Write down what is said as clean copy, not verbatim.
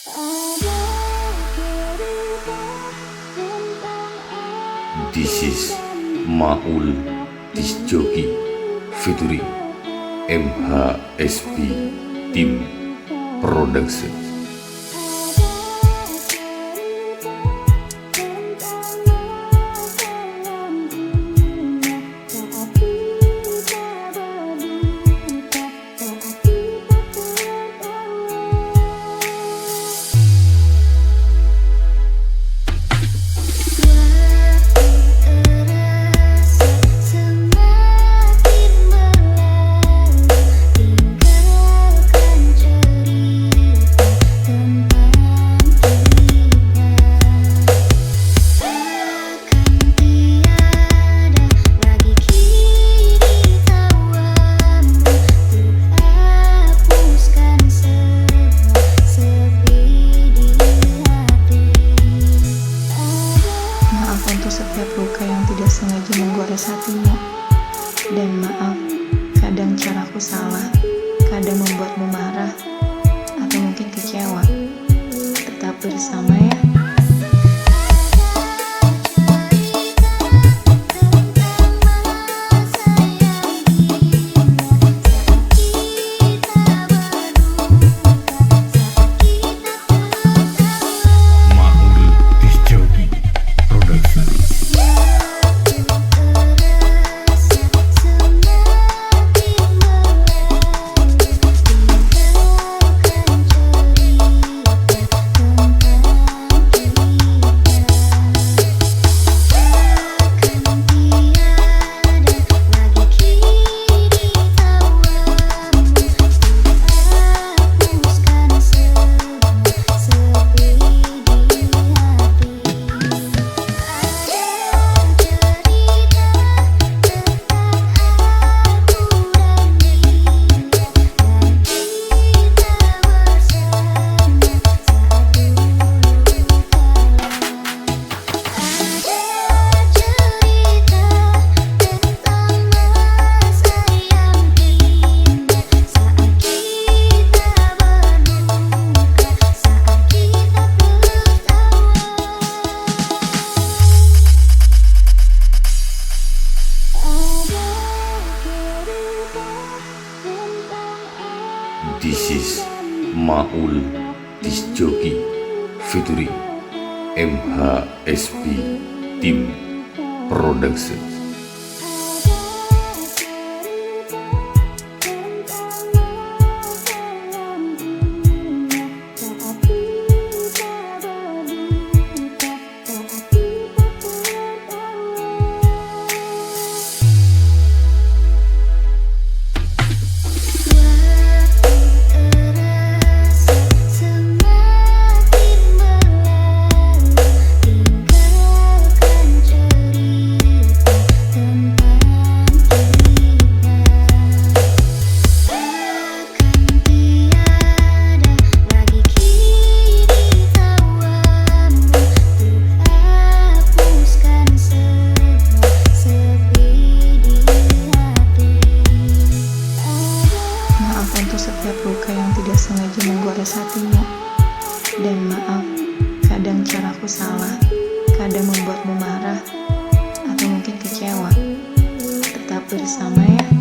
This is Maul Disc Jockey featuring MHSP Team Production. Setiap luka yang tidak sengaja menggores hatimu. Dan maaf, kadang caraku salah, kadang membuatmu marah, atau mungkin kecewa. Tetap bersama ya. This is Maul Disc Jockey featuring MHSP Team Production. Setiap luka yang tidak sengaja menggores hatimu. Dan maaf, kadang caraku salah, kadang membuatmu marah, atau mungkin kecewa. Tetap bersama ya.